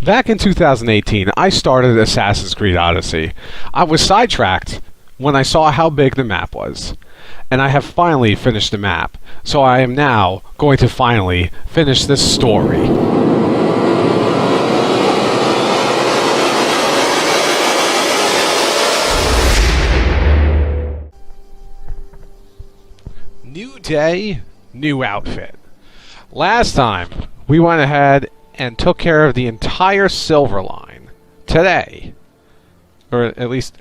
Back in 2018, I started Assassin's Creed Odyssey. I was sidetracked when I saw how big the map was. And I have finally finished the map, so I am now going to finally finish this story. New day, new outfit. Last time, we went ahead and took care of the entire silver line. Today, or at least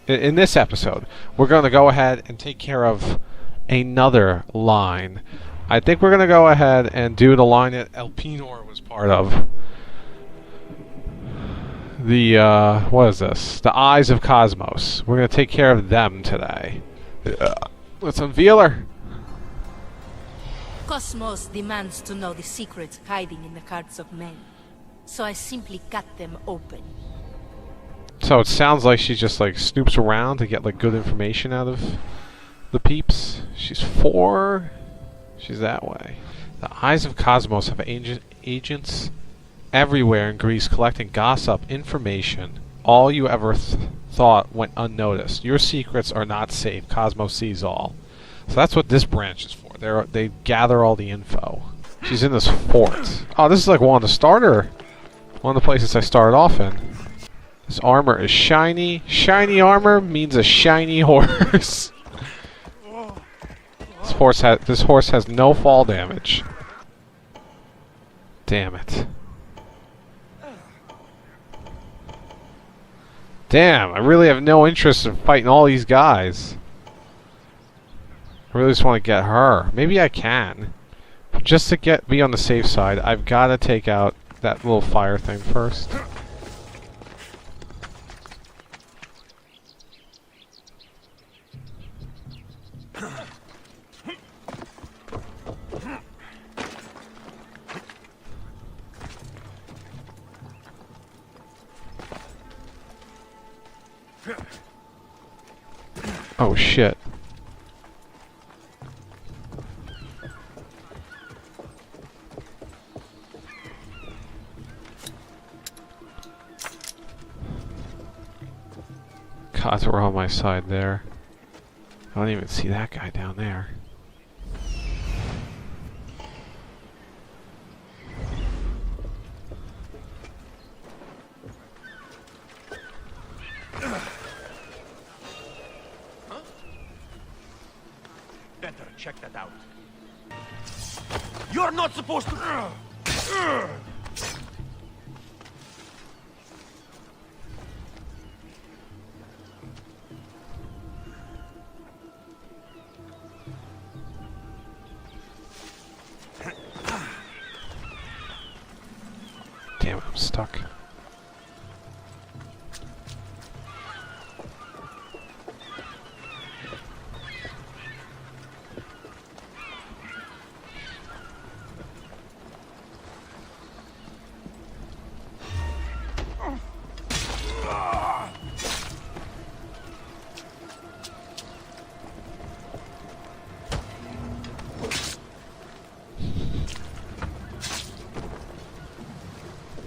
in this episode, we're going to go ahead and take care of another line. I think we're going to go ahead and do the line that Elpenor was part of. The, what is this? The Eyes of Kosmos. We're going to take care of them today. Let's unveil her. Kosmos demands to know the secrets hiding in the hearts of men. So I simply cut them open. So it sounds like she just like snoops around to get like good information out of the peeps. She's 4. She's that way. The Eyes of Kosmos have agents everywhere in Greece collecting gossip, information. All you ever thought went unnoticed. Your secrets are not safe. Cosmos sees all. So that's what this branch is for. They gather all the info. She's in this fort. Oh, this is like one of the places I started off in. This armor is shiny. Shiny armor means a shiny horse. This horse has no fall damage. Damn it. Damn, I really have no interest in fighting all these guys. I really just want to get her. Maybe I can. Just to be on the safe side, I've got to take out that little fire thing first. Oh shit. Gods were on my side there. I don't even see that guy down there. Better check that out. You're not supposed to. Damn it, I'm stuck.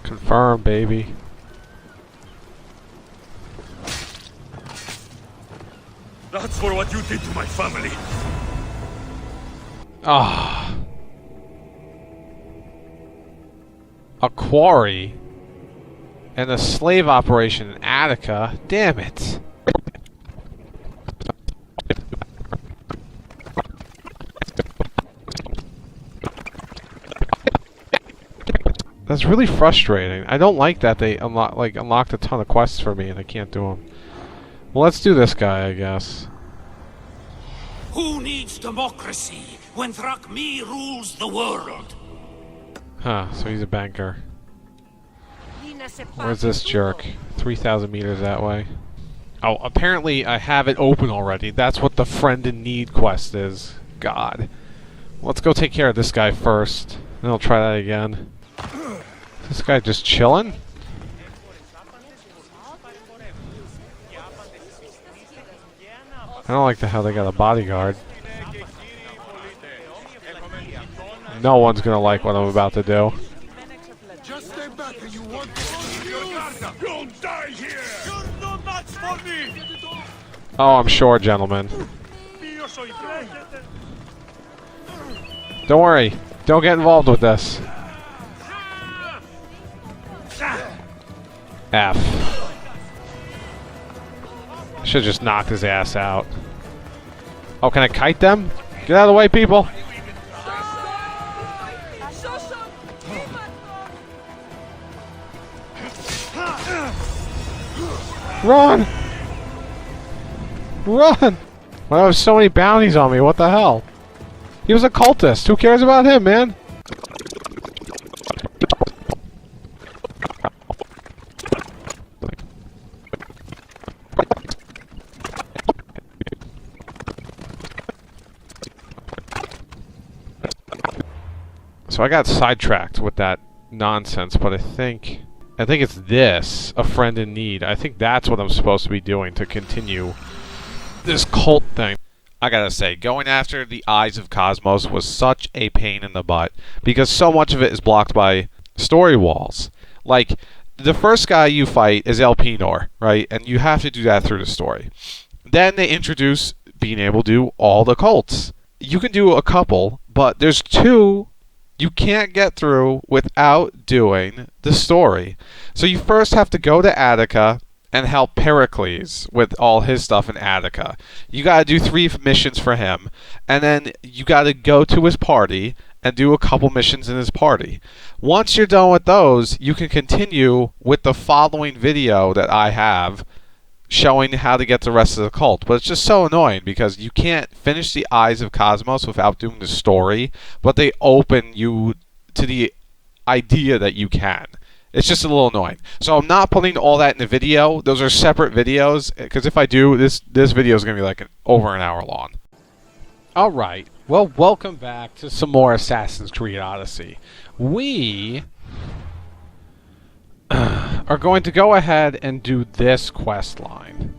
Confirm, baby. That's for what you did to my family. Ah. A quarry and a slave operation in Attica. Damn it. That's really frustrating. I don't like that they unlocked a ton of quests for me and I can't do them. Well, let's do this guy, I guess. Who needs democracy when Thrakmi rules the world? Huh, so he's a banker. Where's this jerk? 3,000 meters that way. Oh, apparently I have it open already. That's what the Friend in Need quest is. God. Let's go take care of this guy first. Then I'll try that again. This guy just chilling? I don't like how they got a bodyguard. No one's gonna like what I'm about to do. Just Stay back and you want to You'll die here! You're no match for me! Oh, I'm sure, gentlemen. Don't worry. Don't get involved with this. F. Should've just knocked his ass out. Oh, can I kite them? Get out of the way, people! Run! Run! Well, there was so many bounties on me, what the hell? He was a cultist. Who cares about him, man? So I got sidetracked with that nonsense, but I think it's this, a friend in need. I think that's what I'm supposed to be doing to continue this cult thing. I gotta say, going after the Eyes of Kosmos was such a pain in the butt because so much of it is blocked by story walls. Like, the first guy you fight is Elpenor, right? And you have to do that through the story. Then they introduce being able to do all the cults. You can do a couple, but there's two you can't get through without doing the story. So you first have to go to Attica and help Pericles with all his stuff in Attica. You gotta do 3 missions for him, and then you gotta go to his party and do a couple missions in his party. Once you're done with those, you can continue with the following video that I have showing how to get the rest of the cult. But it's just so annoying because you can't finish the Eyes of Kosmos without doing the story, but they open you to the idea that you can. It's just a little annoying. So I'm not putting all that in the video. Those are separate videos, because if I do, this video is going to be like over an hour long. Alright, well, welcome back to some more Assassin's Creed Odyssey. We are going to go ahead and do this quest line.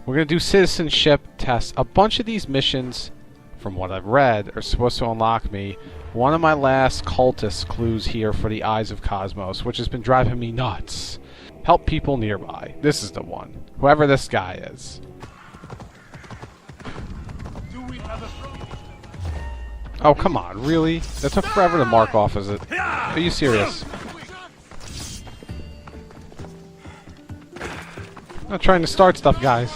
We're going to do citizenship tests. A bunch of these missions, from what I've read, are supposed to unlock me one of my last cultist clues here for the Eyes of Kosmos, which has been driving me nuts. Help people nearby. This is the one. Whoever this guy is. Oh, come on, really? That took forever to mark off, is it? Are you serious? I'm not trying to start stuff, guys.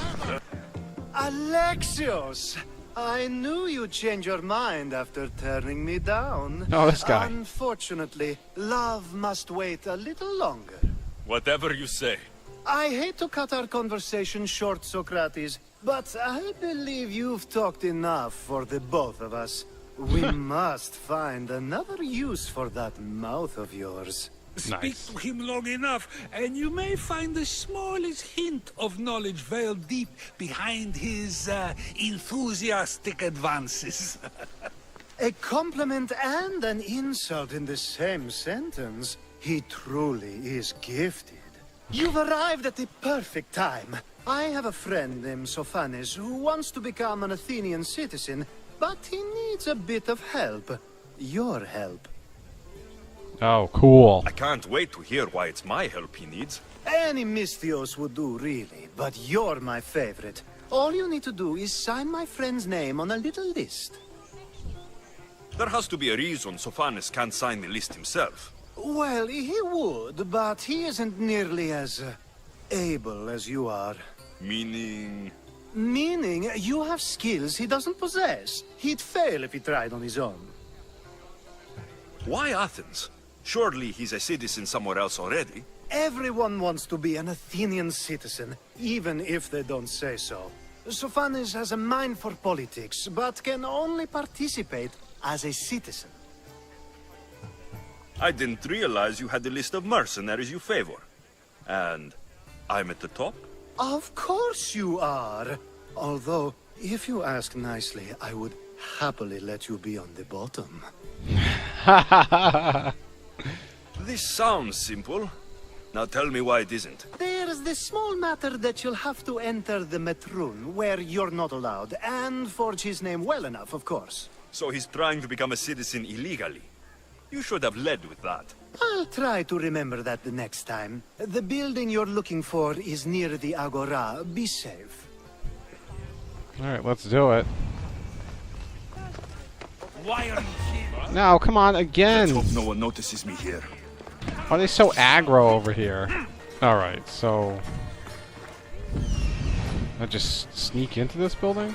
Alexios! I knew you'd change your mind after turning me down. Oh, this guy. Unfortunately, love must wait a little longer. Whatever you say. I hate to cut our conversation short, Socrates, but I believe you've talked enough for the both of us. We must find another use for that mouth of yours. Speak to him long enough, and you may find the smallest hint of knowledge veiled deep behind his enthusiastic advances. A compliment and an insult in the same sentence. He truly is gifted. You've arrived at the perfect time. I have a friend named Sophanes who wants to become an Athenian citizen, but he needs a bit of help. Your help. Oh, cool. I can't wait to hear why it's my help he needs. Any Misthios would do, really, but you're my favorite. All you need to do is sign my friend's name on a little list. There has to be a reason Sophanes can't sign the list himself. Well, he would, but he isn't nearly as able as you are. Meaning... Meaning, you have skills he doesn't possess. He'd fail if he tried on his own. Why Athens? Surely he's a citizen somewhere else already. Everyone wants to be an Athenian citizen, even if they don't say so. Sophanes has a mind for politics, but can only participate as a citizen. I didn't realize you had a list of mercenaries you favor. And I'm at the top? Of course you are. Although, if you ask nicely, I would happily let you be on the bottom. This sounds simple. Now tell me why it isn't. There's the small matter that you'll have to enter the Metroon, where you're not allowed, and forge his name well enough, of course. So he's trying to become a citizen illegally. You should have led with that. I'll try to remember that the next time. The building you're looking for is near the Agora. Be safe. Alright, let's do it. Why are you here? No, come on, Let's again! hope no one notices me here. Why are they so aggro over here? Alright, so... I just sneak into this building?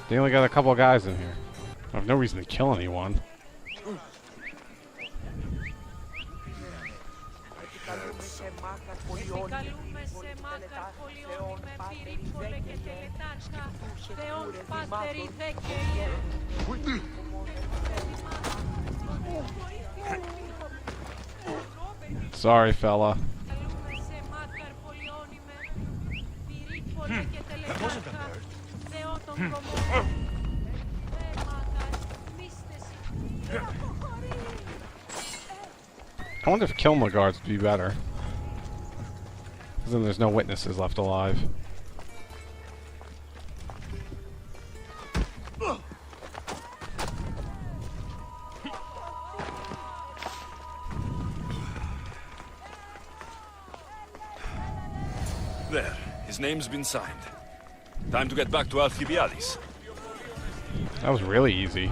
They only got a couple of guys in here. I have no reason to kill anyone. Sorry, fella. I wonder if killing the guards would be better. Because then there's no witnesses left alive. There, his name's been signed. Time to get back to Alcibiades. That was really easy.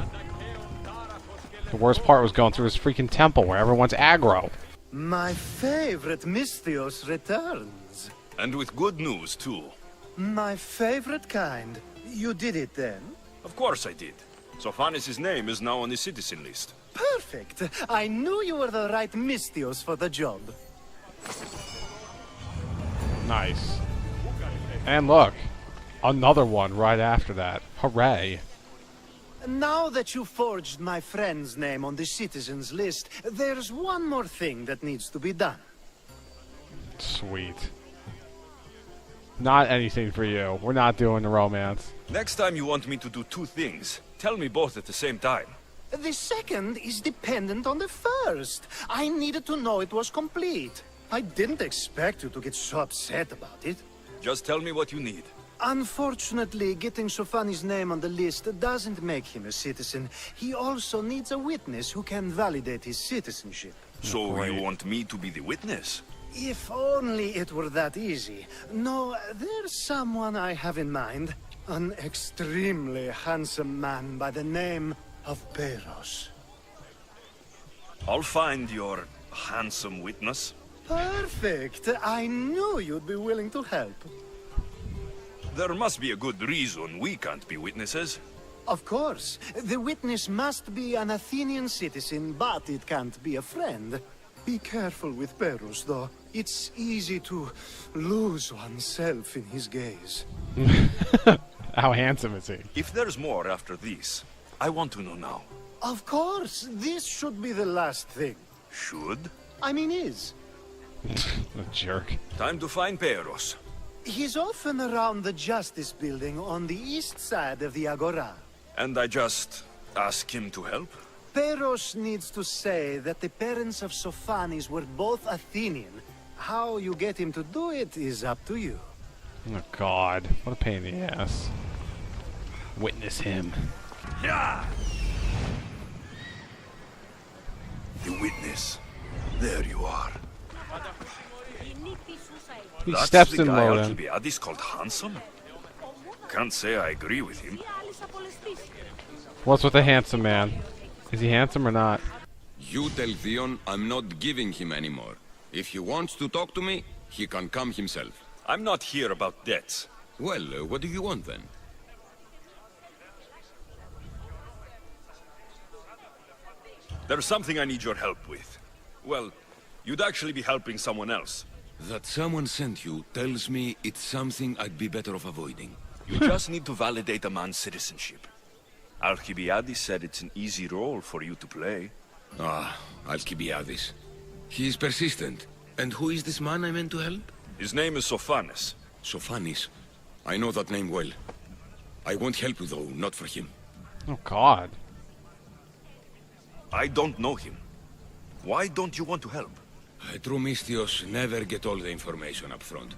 The worst part was going through his freaking temple where everyone's aggro. My favorite Misthios returns. And with good news, too. My favorite kind. You did it then? Of course I did. Sophanis' name is now on the citizen list. Perfect. I knew you were the right Misthios for the job. Nice. And look, another one right after that. Hooray. Now that you forged my friend's name on the citizens list, there's one more thing that needs to be done. Sweet. Not anything for you. We're not doing the romance. Next time you want me to do two things, tell me both at the same time. The second is dependent on the first. I needed to know it was complete. I didn't expect you to get so upset about it. Just tell me what you need. Unfortunately, getting Sophanis' name on the list doesn't make him a citizen. He also needs a witness who can validate his citizenship. So Great. you want me to be the witness? If only it were that easy. No, there's someone I have in mind. An extremely handsome man by the name of Peros. I'll find your handsome witness. Perfect. I knew you'd be willing to help. There must be a good reason we can't be witnesses. Of course. The witness must be an Athenian citizen, but it can't be a friend. Be careful with Peros, though. It's easy to lose oneself in his gaze. How handsome is he? If there's more after this, I want to know now. Of course. This should be the last thing. Should? I mean, is. A jerk. Time to find Peros. He's often around the Justice Building on the east side of the Agora. And I just ask him to help? Peros needs to say that the parents of Sophanis were both Athenian. How you get him to do it is up to you. Oh god, what a pain in the ass. Witness him. Yeah! The witness. There you are. He That's steps the in guy low then. Alcibiades called handsome? Can't say I agree with him. What's with the handsome man? Is he handsome or not? You tell Theon I'm not giving him anymore. If he wants to talk to me, he can come himself. I'm not here about debts. Well, what do you want then? There's something I need your help with. Well, you'd actually be helping someone else. That someone sent you tells me it's something I'd be better off avoiding. You just need to validate a man's citizenship. Alcibiades said it's an easy role for you to play. Ah, Alcibiades. He is persistent. And who is this man I meant to help? His name is Sophanis. Sophanis. I know that name well. I won't help you though, not for him. Oh god. I don't know him. Why don't you want to help? True Misthios never get all the information up front.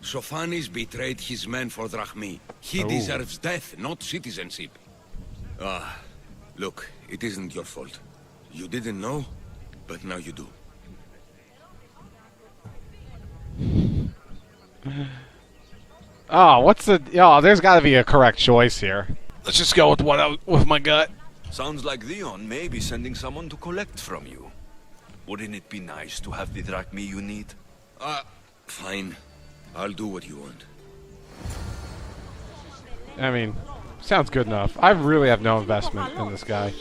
Sophanis betrayed his men for Drachmi. He Oh. deserves death, not citizenship. Ah, look, it isn't your fault. You didn't know? but now you do. Oh, what's the... Oh, there's got to be a correct choice here. Let's just go with with my gut. Sounds like Leon may be sending someone to collect from you. Wouldn't it be nice to have the drachmi you need? Fine. I'll do what you want. I mean, sounds good enough. I really have no investment in this guy.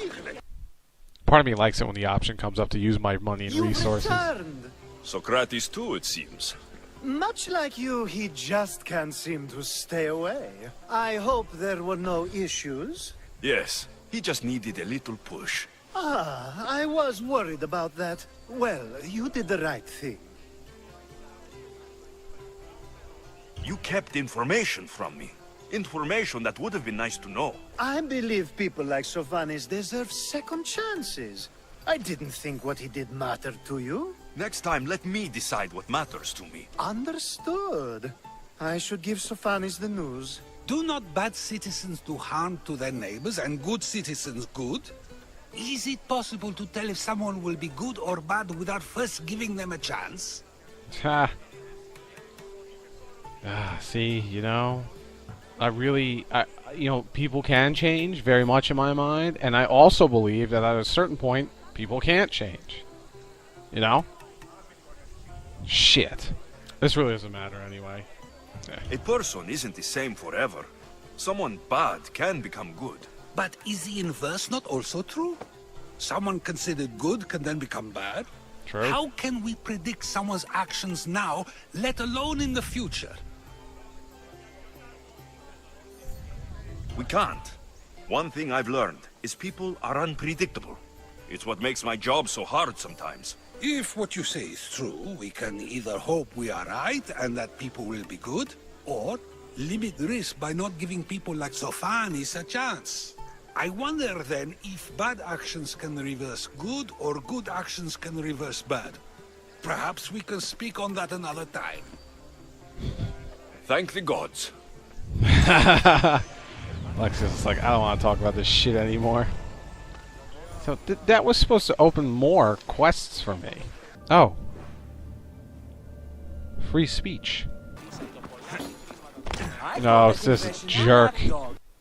Part of me likes it when the option comes up to use my money and resources. Returned. Socrates too, it seems. Much like you, he just can't seem to stay away. I hope there were no issues. Yes, he just needed a little push. Ah, I was worried about that. Well, you did the right thing. You kept information from me. Information that would have been nice to know. I believe people like Sophanis deserve second chances. I didn't think what he did mattered to you. Next time, let me decide what matters to me. Understood. I should give Sophanis the news. Do not bad citizens do harm to their neighbors and good citizens good? Is it possible to tell if someone will be good or bad without first giving them a chance? Ha. See, you know, people can change very much in my mind, and I also believe that at a certain point, people can't change. You know? Shit. This really doesn't matter anyway. Yeah. A person isn't the same forever. Someone bad can become good. But is the inverse not also true? Someone considered good can then become bad? True. How can we predict someone's actions now, let alone in the future? We can't. One thing I've learned is people are unpredictable. It's what makes my job so hard sometimes. If what you say is true, we can either hope we are right and that people will be good, or limit risk by not giving people like Sophanis a chance. I wonder then if bad actions can reverse good or good actions can reverse bad. Perhaps we can speak on that another time. Thank the gods. Lexus is like, I don't want to talk about this shit anymore. So that was supposed to open more quests for me. Oh. Free speech. No, it's this jerk.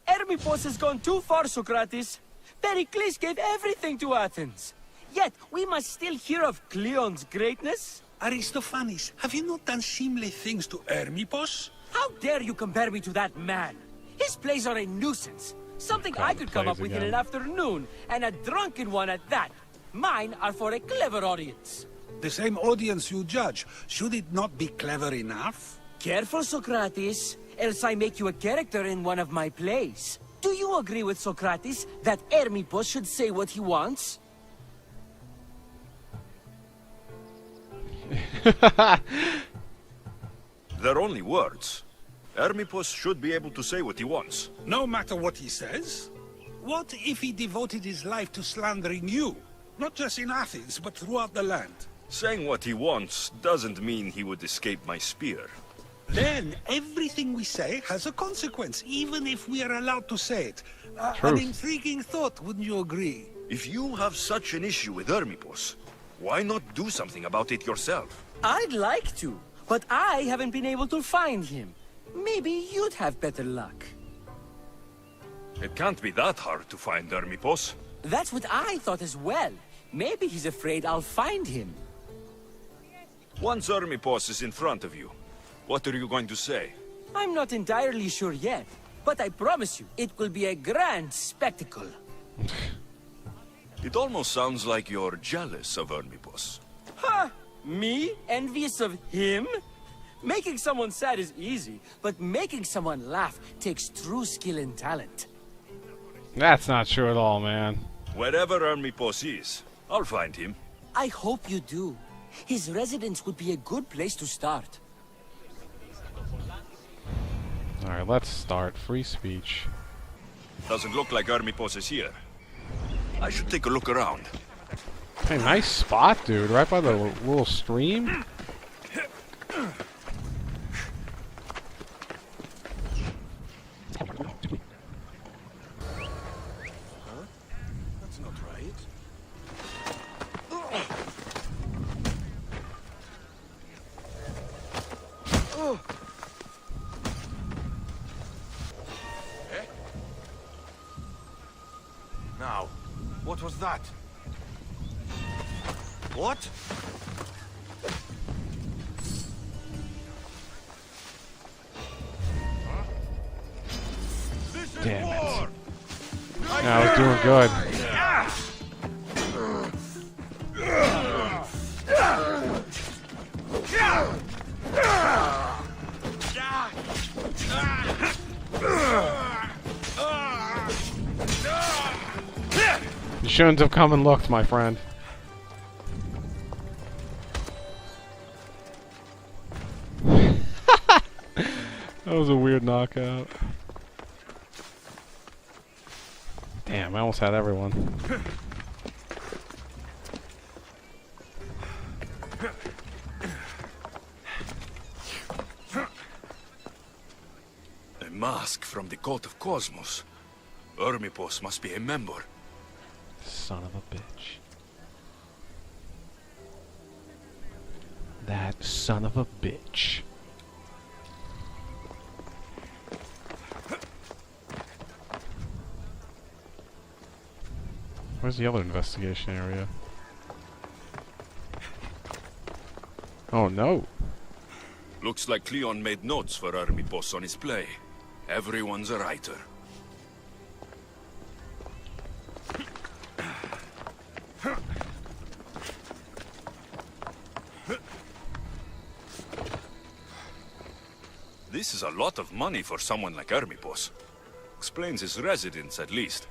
Hermippos has gone too far, Socrates. Pericles gave everything to Athens. Yet, we must still hear of Cleon's greatness. Aristophanes, have you not done seemly things to Hermippos? How dare you compare me to that man? His plays are a nuisance. Something I could come up with in an afternoon, and a drunken one at that. Mine are for a clever audience. The same audience you judge. Should it not be clever enough? Careful, Socrates, else I make you a character in one of my plays. Do you agree with Socrates that Hermippos should say what he wants? They're only words. Hermippos should be able to say what he wants. No matter what he says? What if he devoted his life to slandering you? Not just in Athens, but throughout the land. Saying what he wants doesn't mean he would escape my spear. Then everything we say has a consequence, even if we are allowed to say it. An Truth. intriguing thought, wouldn't you agree? If you have such an issue with Hermippos, why not do something about it yourself? I'd like to, but I haven't been able to find him. Maybe you'd have better luck. It can't be that hard to find Hermippos. That's what I thought as well. Maybe he's afraid I'll find him. Once Hermippos is in front of you, what are you going to say? I'm not entirely sure yet, but I promise you, it will be a grand spectacle. It almost sounds like you're jealous of Hermippos. Ha! Me? Envious of him? Making someone sad is easy, but making someone laugh takes true skill and talent. That's not true at all, man. Wherever Hermippos is, I'll find him. I hope you do. His residence would be a good place to start. Alright, let's start. Free speech. Doesn't look like Hermippos is here. I should take a look around. Hey, nice spot, dude. Right by the little stream. That's not right. that? What? Damn it. I was doing good. You shouldn't have come and looked, my friend. That was a weird knockout. Damn, I almost had everyone. A mask from the cult of Kosmos. Ermipos must be a member. Son of a bitch. That son of a bitch. Where's the other investigation area? Oh no. Looks like Cleon made notes for Ermipos on his play. Everyone's a writer. This is a lot of money for someone like Ermipos. Explains his residence, at least.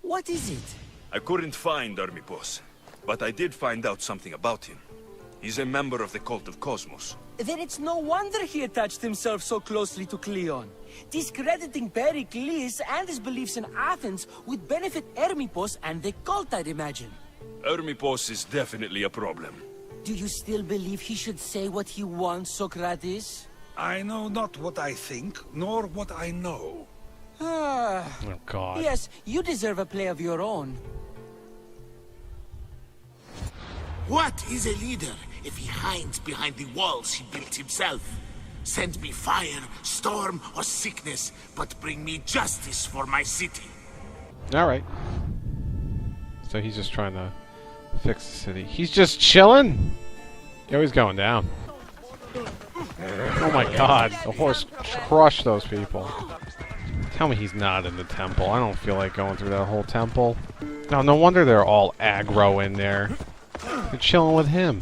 What is it? I couldn't find Ermipos, but I did find out something about him. He's a member of the cult of Kosmos. Then it's no wonder he attached himself so closely to Cleon. Discrediting Pericles and his beliefs in Athens would benefit Ermipos and the cult, I'd imagine. Ermipos is definitely a problem. Do you still believe he should say what he wants, Socrates? I know not what I think, nor what I know. Ah. Oh god. Yes, you deserve a play of your own. What is a leader if he hides behind the walls he built himself? Send me fire, storm, or sickness, but bring me justice for my city. Alright. So he's just trying to fix the city. He's just chilling? Yo, he's going down. Oh my god. The horse crushed those people. Tell me he's not in the temple. I don't feel like going through that whole temple. No, no wonder they're all aggro in there. They're chilling with him.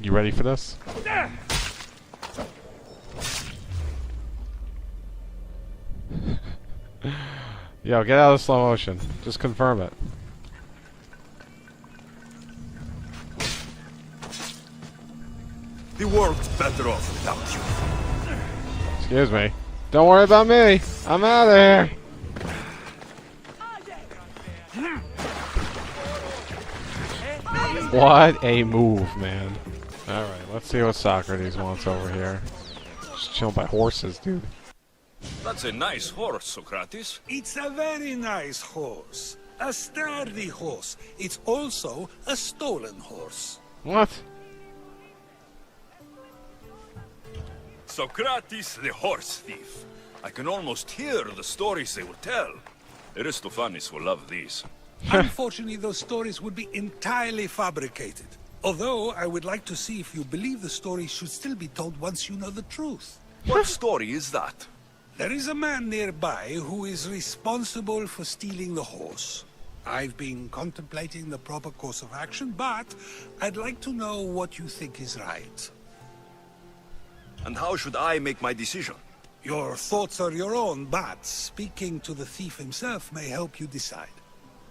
You ready for this? Yo, get out of slow motion. Just confirm it. The world's better off without you. Excuse me. Don't worry about me. I'm out of here. What a move, man. Alright, let's see what Socrates wants over here. Just chilling by horses, dude. That's a nice horse, Socrates. It's a very nice horse. A sturdy horse. It's also a stolen horse. What? Socrates, the horse thief. I can almost hear the stories they will tell. Aristophanes will love these. Unfortunately, those stories would be entirely fabricated. Although, I would like to see if you believe the story should still be told once you know the truth. What story is that? There is a man nearby who is responsible for stealing the horse. I've been contemplating the proper course of action, but I'd like to know what you think is right. And how should I make my decision? Your thoughts are your own, but speaking to the thief himself may help you decide.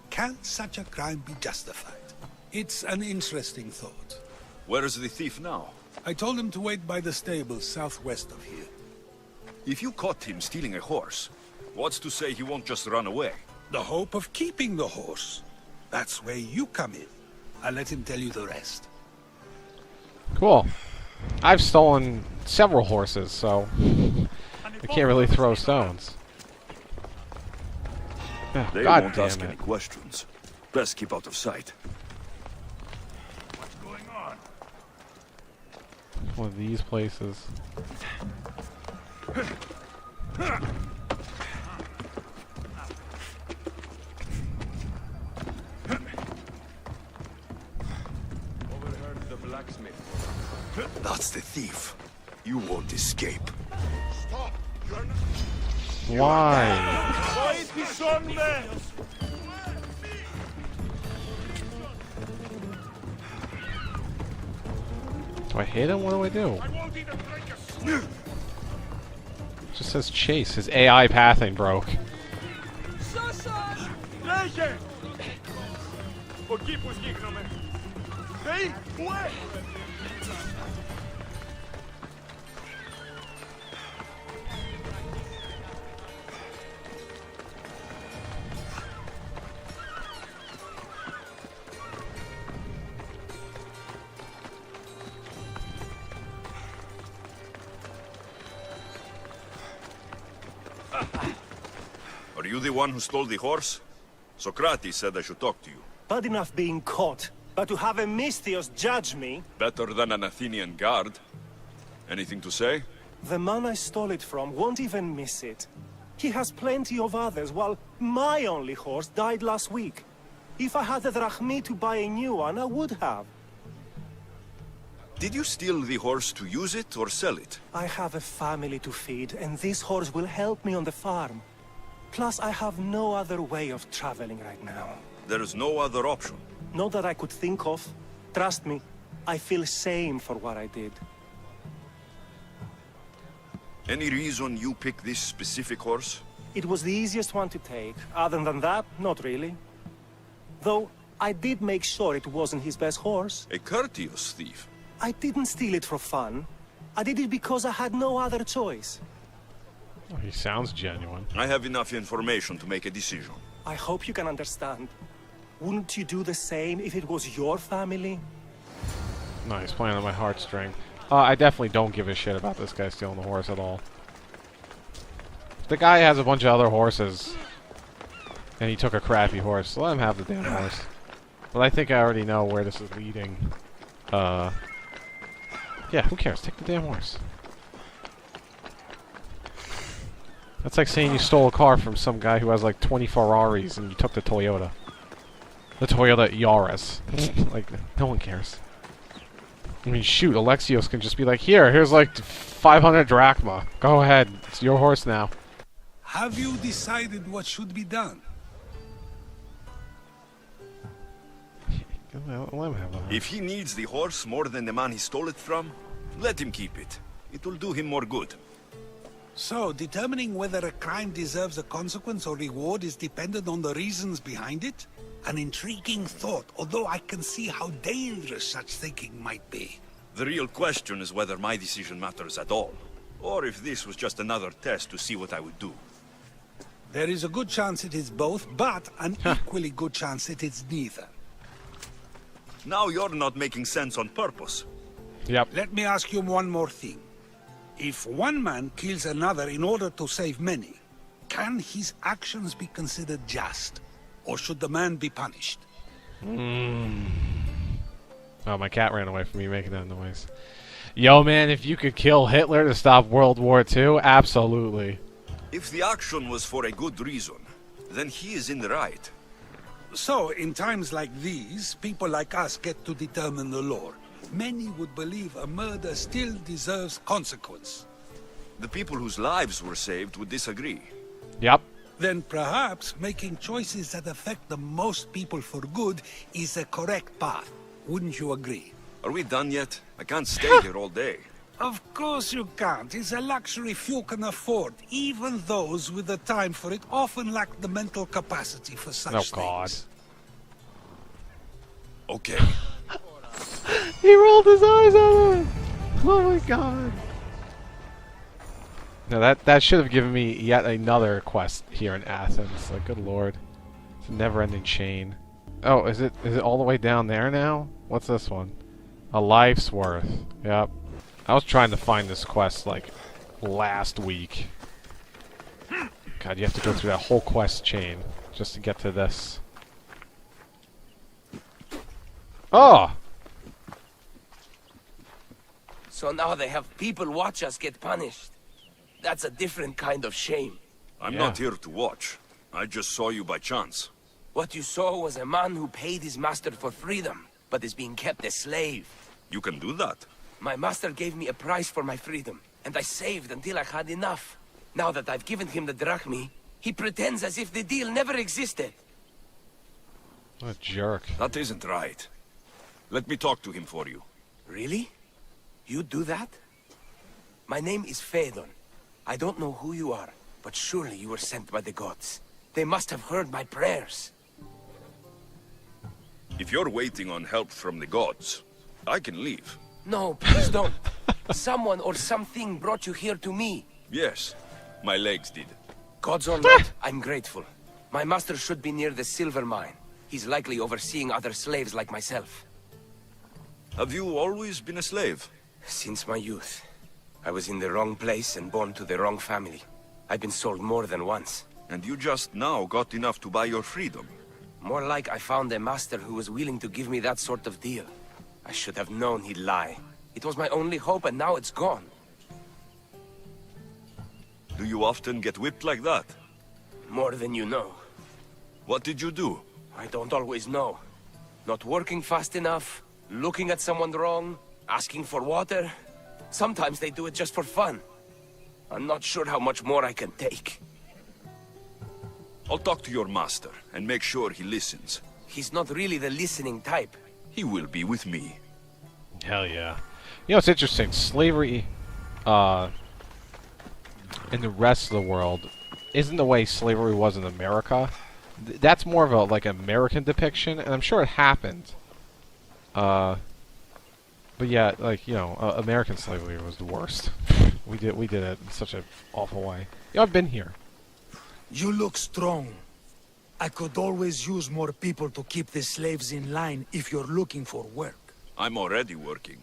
Can such a crime be justified? It's an interesting thought. Where is the thief now? I told him to wait by the stables southwest of here. If you caught him stealing a horse, what's to say he won't just run away? The hope of keeping the horse. That's where you come in. I'll let him tell you the rest. Cool. I've stolen several horses, so I can't really throw stones. Oh, They God won't damn ask it. any questions. Best keep out of sight. One of these places. That's the thief. You won't escape. Why? Do I hit him? What do I do? It just says chase. His AI pathing broke. Are you the one who stole the horse? Socrates said I should talk to you. Bad enough being caught, but to have a Misthios judge me... Better than an Athenian guard. Anything to say? The man I stole it from won't even miss it. He has plenty of others, while my only horse died last week. If I had the drachmi to buy a new one, I would have. Did you steal the horse to use it or sell it? I have a family to feed, and this horse will help me on the farm. Plus, I have no other way of traveling right now. There is no other option. Not that I could think of. Trust me, I feel shame for what I did. Any reason you picked this specific horse? It was the easiest one to take. Other than that, not really. Though, I did make sure it wasn't his best horse. A courteous thief. I didn't steal it for fun. I did it because I had no other choice. Oh, he sounds genuine. I have enough information to make a decision. I hope you can understand. Wouldn't you do the same if it was your family? No, he's playing on my heartstring. I definitely don't give a shit about this guy stealing the horse at all. The guy has a bunch of other horses, and he took a crappy horse, so let him have the damn horse. But I think I already know where this is leading. Yeah, who cares? Take the damn horse. That's like saying you stole a car from some guy who has like 20 Ferraris and you took the Toyota. The Toyota Yaris. Like, no one cares. I mean, shoot, Alexios can just be like, here's like 500 drachma. Go ahead, it's your horse now. Have you decided what should be done? Let him have the horse. If he needs the horse more than the man he stole it from, let him keep it. It will do him more good. So, determining whether a crime deserves a consequence or reward is dependent on the reasons behind it? An intriguing thought, although I can see how dangerous such thinking might be. The real question is whether my decision matters at all, or if this was just another test to see what I would do. There is a good chance it is both, but an equally good chance it is neither. Now you're not making sense on purpose. Yep. Let me ask you one more thing. If one man kills another in order to save many, can his actions be considered just? Or should the man be punished? Oh, my cat ran away from me making that noise. Yo, man, if you could kill Hitler to stop World War II, absolutely. If the action was for a good reason, then he is in the right. So, in times like these, people like us get to determine the law. Many would believe a murder still deserves consequence. The people whose lives were saved would disagree. Yep. Then perhaps making choices that affect the most people for good is a correct path. Wouldn't you agree? Are we done yet? I can't stay here all day. Of course you can't. It's a luxury few can afford. Even those with the time for it often lack the mental capacity for such things. Oh, God. Okay. He rolled his eyes at it! Oh, my God. No, that should have given me yet another quest here in Athens. Like, good lord. It's a never-ending chain. Oh, is it all the way down there now? What's this one? A life's worth. Yep. I was trying to find this quest, like, last week. God, you have to go through that whole quest chain just to get to this. Oh! So now they have people watch us get punished. That's a different kind of shame. I'm not here to watch. I just saw you by chance. What you saw was a man who paid his master for freedom, but is being kept a slave. You can do that. My master gave me a price for my freedom, and I saved until I had enough. Now that I've given him the drachmi, he pretends as if the deal never existed. What a jerk. That isn't right. Let me talk to him for you. Really? You do that? My name is Phaedon. I don't know who you are, but surely you were sent by the gods. They must have heard my prayers. If you're waiting on help from the gods, I can leave. No, please don't. Someone or something brought you here to me. Yes, my legs did. Gods or not, I'm grateful. My master should be near the silver mine. He's likely overseeing other slaves like myself. Have you always been a slave? Since my youth. I was in the wrong place and born to the wrong family. I've been sold more than once. And you just now got enough to buy your freedom. More like I found a master who was willing to give me that sort of deal. I should have known he'd lie. It was my only hope, and now it's gone. Do you often get whipped like that? More than you know. What did you do? I don't always know. Not working fast enough, looking at someone wrong, asking for water. Sometimes they do it just for fun. I'm not sure how much more I can take. I'll talk to your master and make sure he listens. He's not really the listening type. He will be with me. Hell yeah. You know, it's interesting. Slavery, in the rest of the world, isn't the way slavery was in America. That's more of a, like, American depiction, and I'm sure it happened. But yeah, like, you know, American slavery was the worst. we did it in such an awful way. You know, I've been here. You look strong. I could always use more people to keep the slaves in line if you're looking for work. I'm already working.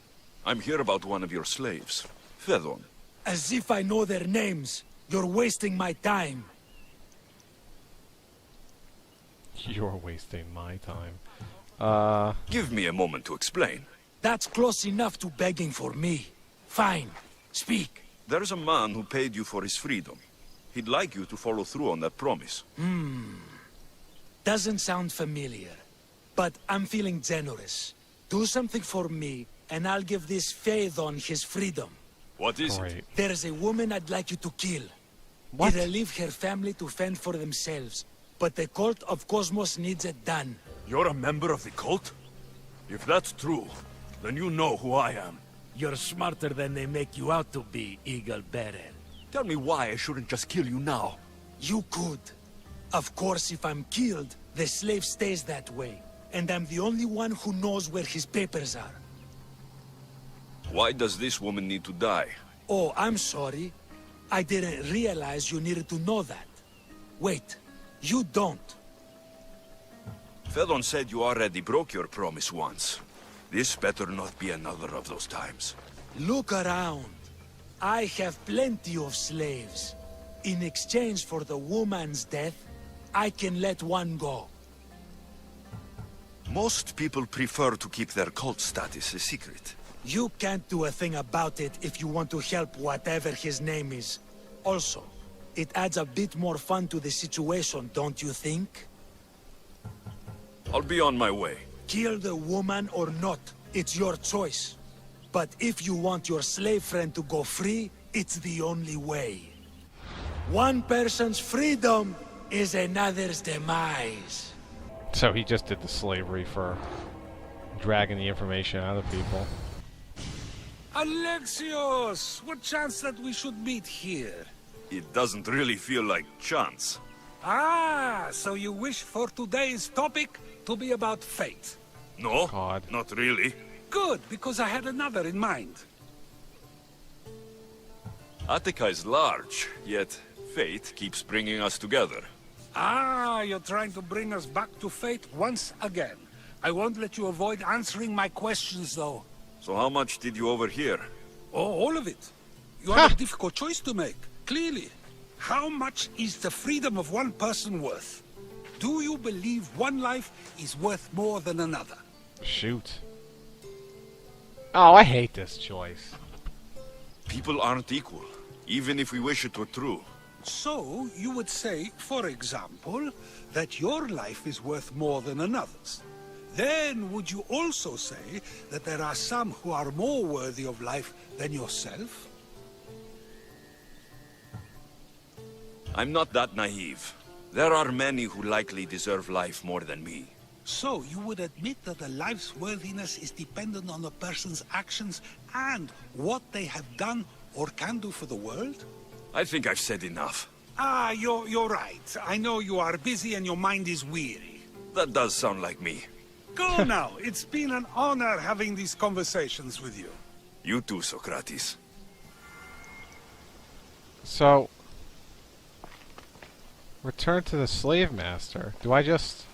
I'm here about one of your slaves, Phaedon. As if I know their names. You're wasting my time. You're wasting my time. Give me a moment to explain. That's close enough to begging for me. Fine. Speak. There's a man who paid you for his freedom. He'd like you to follow through on that promise. Doesn't sound familiar. But I'm feeling generous. Do something for me, and I'll give this Phaedon his freedom. What is it? There's a woman I'd like you to kill. What? It'll leave her family to fend for themselves. But the cult of Kosmos needs it done. You're a member of the cult? If that's true, then you know who I am. You're smarter than they make you out to be, Eagle Bearer. Tell me why I shouldn't just kill you now. You could. Of course, if I'm killed, the slave stays that way. And I'm the only one who knows where his papers are. Why does this woman need to die? Oh, I'm sorry. I didn't realize you needed to know that. Wait, you don't. Phaedon said you already broke your promise once. This better not be another of those times. Look around. I have plenty of slaves. In exchange for the woman's death, I can let one go. Most people prefer to keep their cult status a secret. You can't do a thing about it if you want to help whatever his name is. Also, it adds a bit more fun to the situation, don't you think? I'll be on my way. Kill the woman or not, it's your choice. But if you want your slave friend to go free, it's the only way. One person's freedom is another's demise. So he just did the slavery for dragging the information out of people. Alexios! What chance that we should meet here? It doesn't really feel like chance. Ah, so you wish for today's topic to be about fate? No, God. not really. Good, because I had another in mind. Attica is large, yet fate keeps bringing us together. Ah, you're trying to bring us back to fate once again. I won't let you avoid answering my questions, though. So how much did you overhear? Oh, all of it. You have a difficult choice to make, clearly. How much is the freedom of one person worth? Do you believe one life is worth more than another? Shoot. Oh, I hate this choice. People aren't equal, even if we wish it were true. So, you would say, for example, that your life is worth more than another's. Then, would you also say that there are some who are more worthy of life than yourself? I'm not that naive. There are many who likely deserve life more than me. So, you would admit that a life's worthiness is dependent on a person's actions and what they have done or can do for the world? I think I've said enough. Ah, you're right. I know you are busy and your mind is weary. That does sound like me. Go now. It's been an honor having these conversations with you. You too, Socrates. So, return to the slave master. Do I just...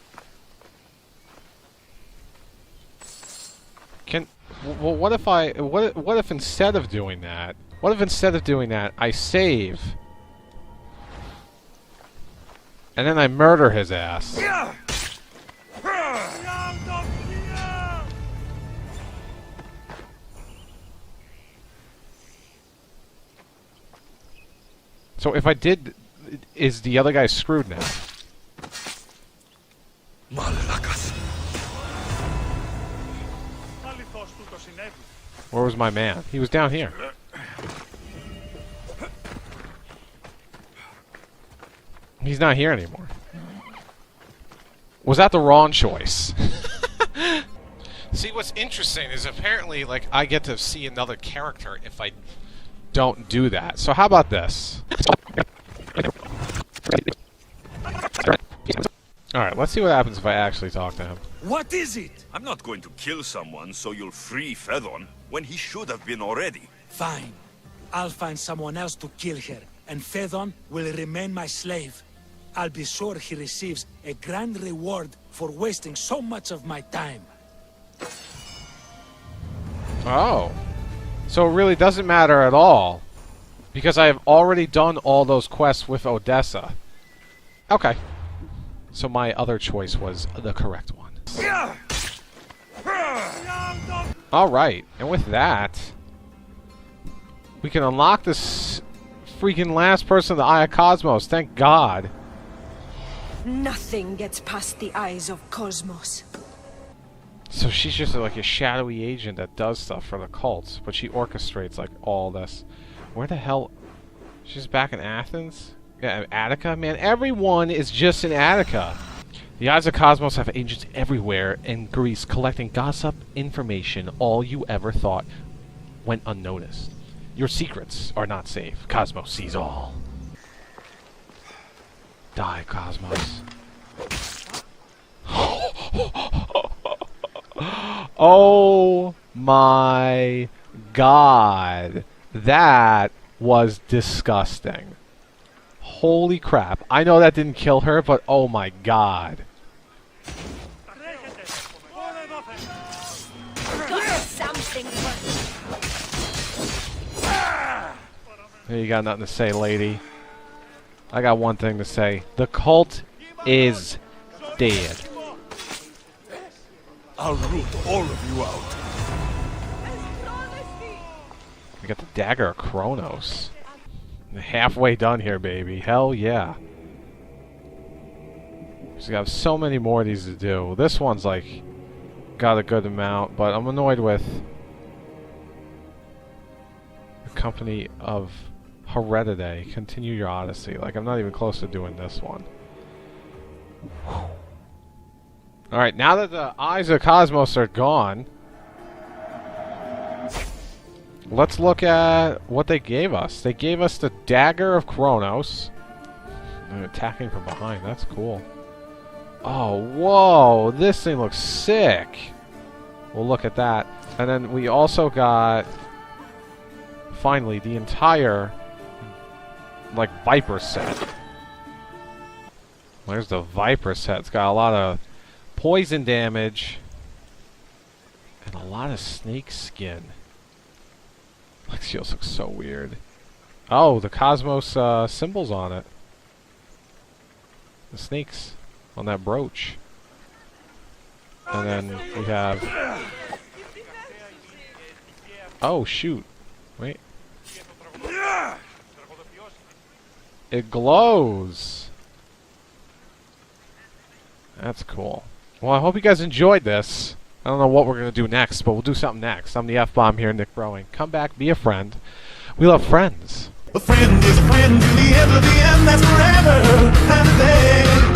Can... Well, what if I... What if instead of doing that... What if instead of doing that, I save... And then I murder his ass? So if I did... Is the other guy screwed now? Where was my man? He was down here. He's not here anymore. Was that the wrong choice? See, what's interesting is apparently, like, I get to see another character if I don't do that. So how about this? Alright, let's see what happens if I actually talk to him. What is it? I'm not going to kill someone so you'll free Fedon when he should have been already. Fine. I'll find someone else to kill her, and Fedon will remain my slave. I'll be sure he receives a grand reward for wasting so much of my time. Oh. So it really doesn't matter at all. Because I have already done all those quests with Odessa. Okay. So my other choice was the correct one. Alright, and with that, we can unlock this freaking last person of the Eye of Kosmos, thank God. Nothing gets past the Eyes of Kosmos. So she's just like a shadowy agent that does stuff for the cults, but she orchestrates like all this. Where the hell? She's back in Athens? Yeah, Attica? Man, everyone is just in Attica. The Eyes of Kosmos have agents everywhere in Greece collecting gossip information all you ever thought went unnoticed. Your secrets are not safe. Cosmos sees all. Die, Kosmos. Oh my God. That was disgusting. Holy crap. I know that didn't kill her, but oh my God. You got nothing to say, lady. I got one thing to say. The cult is dead. I'll root all of you out. We got the Dagger of Kronos. Halfway done here, baby. Hell yeah. Just got so many more of these to do. This one's like got a good amount, but I'm annoyed with the Company of Heredity. Continue your Odyssey. Like, I'm not even close to doing this one. Alright, now that the Eyes of Kosmos are gone, let's look at what they gave us. They gave us the Dagger of Kronos. They're attacking from behind. That's cool. Oh, whoa. This thing looks sick. We'll look at that. And then we also got, finally, the entire, like, Viper set. There's the Viper set. It's got a lot of poison damage and a lot of snake skin. Lexios looks so weird. Oh, the Cosmos symbols on it. The snakes on that brooch. And then we have... Oh, shoot. Wait. It glows. That's cool. Well, I hope you guys enjoyed this. I don't know what we're going to do next, but we'll do something next. I'm the F-Bomb here, NicBroInc. Come back, be a friend. We love friends. A friend is a friend to the end of the end, that's forever and a day.